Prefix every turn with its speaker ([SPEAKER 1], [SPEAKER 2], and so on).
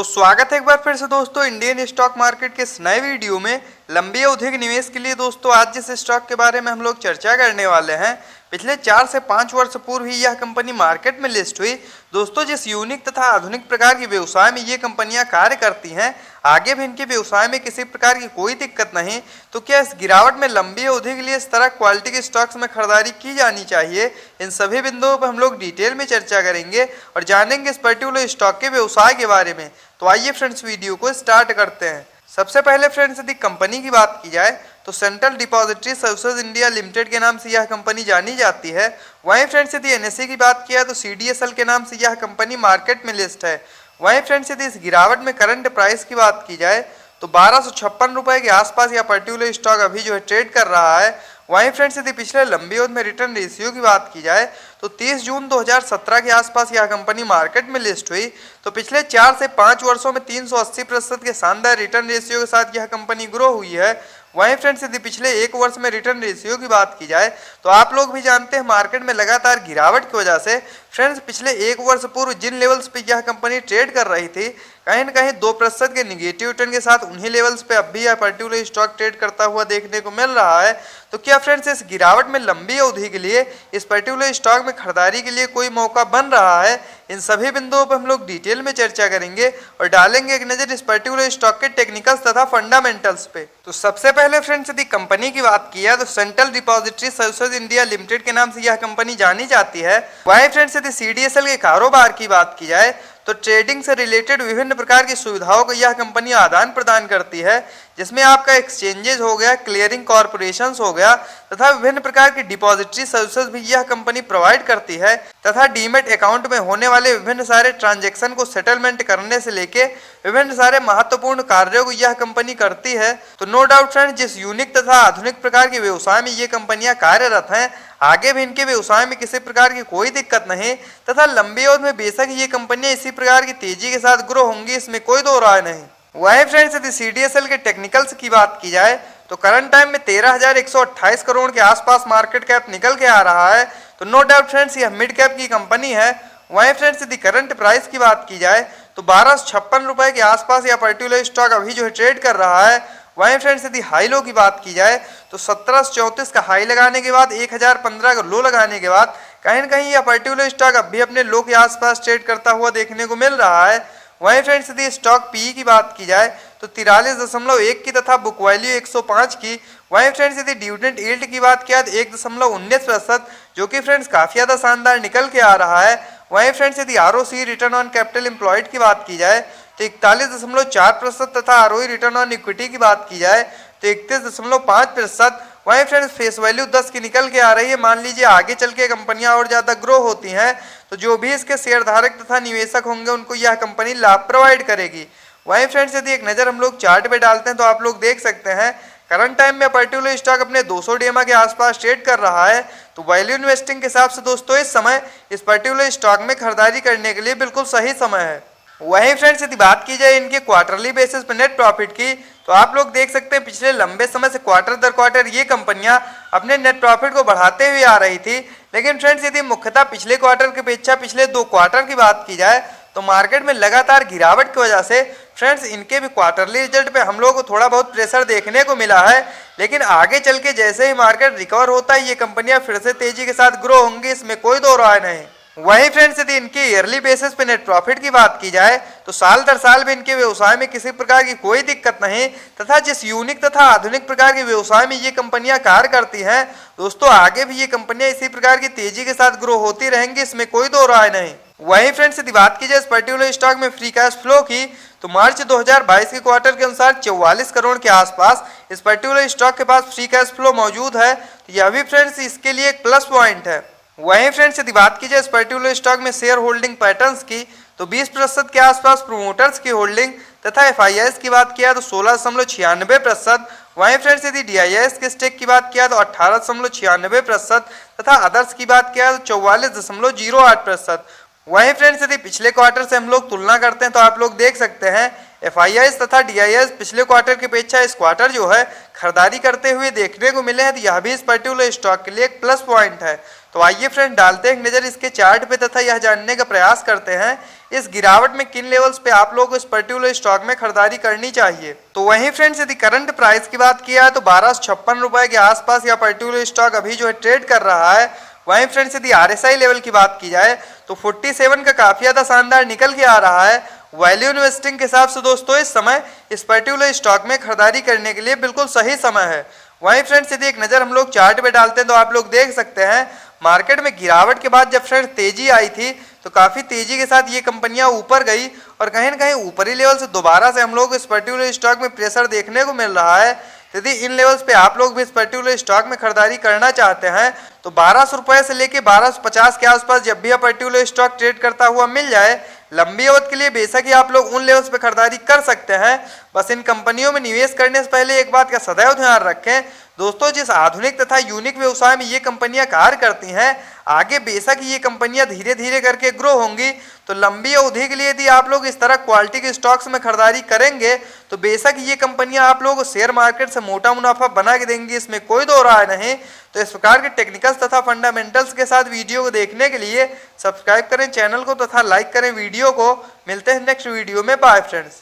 [SPEAKER 1] तो स्वागत है एक बार फिर से दोस्तों इंडियन स्टॉक मार्केट के इस नए वीडियो में। लंबी अवधि के निवेश के लिए दोस्तों आज जिस स्टॉक के बारे में हम लोग चर्चा करने वाले हैं, पिछले 4 से 5 वर्ष पूर्व ही यह कंपनी मार्केट में लिस्ट हुई। दोस्तों जिस यूनिक तथा आधुनिक प्रकार की व्यवसाय में ये कंपनियां कार्य करती हैं, आगे भी इनके व्यवसाय में किसी प्रकार की कोई दिक्कत नहीं। तो क्या इस गिरावट में लंबी अवधि के लिए इस तरह क्वालिटी के स्टॉक्स में खरीदारी की जानी चाहिए, इन सभी बिंदुओं पर हम लोग डिटेल में चर्चा करेंगे और जानेंगे इस पर्टिकुलर स्टॉक के व्यवसाय के बारे में। तो आइए फ्रेंड्स वीडियो को स्टार्ट करते हैं। सबसे पहले फ्रेंड्स यदि कंपनी की बात की जाए तो central depository services India limited के नाम से यह कंपनी जानी जाती है। वहीं फ्रेंड्स यदि एनएसई की बात किया तो सीडीएसएल के नाम से यह कंपनी मार्केट में लिस्ट है। वहीं फ्रेंड्स यदि इस गिरावट में करंट प्राइस की बात की जाए तो 1256 रुपए के आसपास यह पर्टिकुलर स्टॉक अभी जो है ट्रेड कर रहा है। वहीं फ्रेंड्स यदि पिछले लंबी अवधि में रिटर्न रेशियो की बात की जाए तो 30 जून 2017 के आसपास यह कंपनी मार्केट में लिस्ट हुई। तो पिछले 4 से 5 वर्षों में 380% के शानदार रिटर्न रेशियो के साथ यह कंपनी ग्रो हुई है। वहीं फ्रेंड्स यदि पिछले 1 वर्ष में रिटर्न रेशियो की बात की जाए तो आप लोग भी जानते हैं मार्केट में लगातार गिरावट की वजह से फ्रेंड्स पिछले 1 वर्ष पूर्व जिन लेवल्स पे यह कंपनी ट्रेड कर रही थी, कहीं न कहीं 2% के निगेटिव रिटर्न के साथ उन्हीं लेवल्स पे अब भी यह पर्टिकुलर स्टॉक ट्रेड करता हुआ देखने को मिल रहा है। तो क्या फ्रेंड्स इस गिरावट में लंबी अवधि के लिए इस पर्टिकुलर स्टॉक में खरीदारी के लिए कोई मौका बन रहा है, इन सभी बिंदुओं पर हम लोग डिटेल में चर्चा करेंगे और डालेंगे एक नजर इस पर्टिकुलर स्टॉक के टेक्निकल्स तथा फंडामेंटल्स पे। तो सबसे पहले फ्रेंड्स यदि कंपनी की बात की है तो central depository services India limited के नाम से यह कंपनी जानी जाती है। वहीं फ्रेंड्स यदि सीडीएसएल के कारोबार की बात की जाए तो ट्रेडिंग से रिलेटेड विभिन्न प्रकार की सुविधाओं को यह कंपनी आदान प्रदान करती है, जिसमें आपका एक्सचेंजेस हो गया, क्लियरिंग कॉर्पोरेशंस हो गया तथा विभिन्न प्रकार की डिपॉजिटरी सर्विसेज भी यह कंपनी प्रोवाइड करती है तथा डीमेट अकाउंट में होने वाले विभिन्न सारे ट्रांजैक्शन को सेटलमेंट करने से लेके विभिन्न सारे महत्वपूर्ण कार्यों को यह कंपनी करती है। तो नो डाउट फ्रेंड्स जिस यूनिक तथा आधुनिक प्रकार के व्यवसाय में ये कंपनियां कार्यरत हैं, आगे भी इनके व्यवसाय में किसी प्रकार की कोई दिक्कत नहीं तथा लंबी अवधि में बेशक ये कंपनियां इसी प्रकार की तेजी के साथ ग्रो होंगी, इसमें कोई दो राय नहीं। वहीं फ्रेंड्स यदि सीडीएसएल के टेक्निकल्स की बात की जाए तो करंट टाइम में 13,128 करोड़ के आसपास मार्केट कैप निकल के आ रहा है। तो नो डाउट फ्रेंड्स यह मिड कैप की कंपनी है। वहीं फ्रेंड्स यदि करंट प्राइस की बात की जाए तो 1256 रुपए के आसपास यह पर्टिकुलर स्टॉक अभी जो है ट्रेड कर रहा है। वहीं फ्रेंड्स यदि हाई लो की बात की जाए तो 1734 का हाई लगाने के बाद 1015 का लो लगाने के बाद कहीं न कहीं यह पर्टिकुलर स्टॉक अब भी अपने लो के आसपास ट्रेड करता हुआ देखने को मिल रहा है। वहीं फ्रेंड्स यदि स्टॉक पी की बात की जाए तो 43.1 की तथा बुक वैल्यू 105 की। वहीं फ्रेंड्स यदि डिविडेंड यील्ड की बात किया तो 1.19%, जो कि फ्रेंड्स काफी ज्यादा शानदार निकल के आ रहा है। वहीं फ्रेंड्स यदि ROC return on capital employed की बात की जाए तो 41.4% तथा आरओई रिटर्न ऑन इक्विटी की बात की जाए तो 31.5%। वहीं फ्रेंड्स फेस वैल्यू 10 की निकल के आ रही है। मान लीजिए आगे चल के कंपनियां और ज्यादा ग्रो होती हैं तो जो भी इसके शेयर धारक तथा निवेशक होंगे उनको यह कंपनी लाभ प्रोवाइड करेगी। वहीं फ्रेंड्स यदि एक नजर हम लोग चार्ट पे डालते हैं तो आप लोग देख सकते हैं करंट टाइम में पर्टिकुलर स्टॉक अपने 200 DMA के आसपास ट्रेड कर रहा है। तो वैल्यू इन्वेस्टिंग के हिसाब से दोस्तों इस समय इस पर्टिकुलर स्टॉक में खरीदारी करने के लिए बिल्कुल सही समय है। वहीं फ्रेंड्स यदि बात की जाए इनके क्वार्टरली बेसिस पे नेट प्रॉफिट की तो आप लोग देख सकते हैं पिछले लंबे समय से क्वार्टर दर क्वार्टर ये कंपनियां अपने नेट प्रॉफिट को बढ़ाते हुए आ रही थी। लेकिन फ्रेंड्स यदि मुख्यतः पिछले क्वार्टर की अपेक्षा पिछले 2 क्वार्टर की बात की जाए तो मार्केट में लगातार गिरावट की वजह से फ्रेंड्स इनके भी क्वार्टरली रिजल्ट पे हम लोग को थोड़ा बहुत प्रेशर देखने को मिला है। लेकिन आगे चल के जैसे ही मार्केट रिकवर होता है ये कंपनियां फिर से तेजी के साथ ग्रो होंगी, इसमें कोई दो राय नहीं। वहीं फ्रेंड्स यदि इनके ईयरली बेसिस पे नेट प्रॉफिट की बात की जाए तो साल दर साल भी इनके व्यवसाय में किसी प्रकार की कोई दिक्कत नहीं तथा जिस यूनिक तथा आधुनिक प्रकार के व्यवसाय में ये कंपनियां कार्य करती हैं दोस्तों, आगे भी ये कंपनियां इसी प्रकार की तेजी के साथ ग्रो होती रहेंगी, इसमें कोई दो राय नहीं। वहीं फ्रेंड्स यदि बात की जाए इस पर्टिकुलर स्टॉक में फ्री कैश फ्लो की तो मार्च 2022 के क्वार्टर के अनुसार 44 करोड़ के आसपास इस पर्टिकुलर स्टॉक के पास फ्री कैश फ्लो मौजूद है। तो यह भी फ्रेंड्स इसके लिए एक प्लस पॉइंट है। वहीं फ्रेंड्स यदि बात की जाए इस पर्टिकुलर स्टॉक में शेयर होल्डिंग पैटर्न्स की तो 20% के आसपास प्रोमोटर्स की होल्डिंग तथा एफआईआईएस की बात किया तो 16.96%। वहीं फ्रेंड्स यदि डीआईएस के स्टेक की बात किया तो 18.96% तथा अदर्स की बात किया तो 44.08%। वहीं फ्रेंड्स यदि पिछले क्वार्टर से हम लोग तुलना करते हैं तो आप लोग देख सकते हैं FIIs तथा DIIs पिछले क्वार्टर की अपेक्षा इस क्वार्टर जो है खरीदारी करते हुए देखने को मिले हैं, तो यह भी इस पर्टिकुलर स्टॉक के लिए एक प्लस पॉइंट है। तो आइए फ्रेंड डालते हैं एक नज़र इसके चार्ट पे तथा यह जानने का प्रयास करते हैं इस गिरावट में किन लेवल्स पे आप लोगों को इस पर्टिकुलर स्टॉक में खरीदारी करनी चाहिए। तो वहीं फ्रेंड्स यदि करंट प्राइस की बात किया है तो 1256 रुपए के आसपास यह पर्टिकुलर स्टॉक अभी जो है ट्रेड कर रहा है। वहीं फ्रेंड्स यदि RSI लेवल की बात की जाए तो 47 का काफी ज्यादा शानदार निकल के आ रहा है। वैल्यू इन्वेस्टिंग के हिसाब से दोस्तों इस समय इस पर्टिकुलर स्टॉक में खरीदारी करने के लिए बिल्कुल सही समय है। वहीं फ्रेंड्स यदि एक नज़र हम लोग चार्ट पे डालते हैं तो आप लोग देख सकते हैं मार्केट में गिरावट के बाद जब फ्रेंड्स तेजी आई थी तो काफ़ी तेजी के साथ ये कंपनियां ऊपर गई और कहीं ना कहीं ऊपरी लेवल से दोबारा से हम लोग इस पर्टिकुलर स्टॉक में प्रेशर देखने को मिल रहा है। यदि इन लेवल्स पे आप लोग भी इस पर्टिकुलर स्टॉक में खरीदारी करना चाहते हैं तो 1200 रुपए से लेके 1250 के आसपास जब भी यह पर्टिकुलर स्टॉक ट्रेड करता हुआ मिल जाए, लंबी अवधि के लिए बेशक ही आप लोग उन लेवल्स पे खरीदारी कर सकते हैं। बस इन कंपनियों में निवेश करने से पहले एक बात का सदैव ध्यान रखें दोस्तों, जिस आधुनिक तथा यूनिक व्यवसाय में ये कंपनियां कार्य करती हैं, आगे बेशक ये कंपनियां धीरे धीरे करके ग्रो होंगी। तो लंबी अवधि के लिए यदि आप लोग इस तरह क्वालिटी के स्टॉक्स में खरीदारी करेंगे तो बेशक ये कंपनियां आप लोगों को शेयर मार्केट से मोटा मुनाफा बना के देंगी, इसमें कोई दो राय नहीं। तो इस प्रकार के टेक्निकल्स तथा फंडामेंटल्स के साथ वीडियो को देखने के लिए सब्सक्राइब करें चैनल को तथा लाइक करें वीडियो को। मिलते हैं नेक्स्ट वीडियो में, बाय फ्रेंड्स।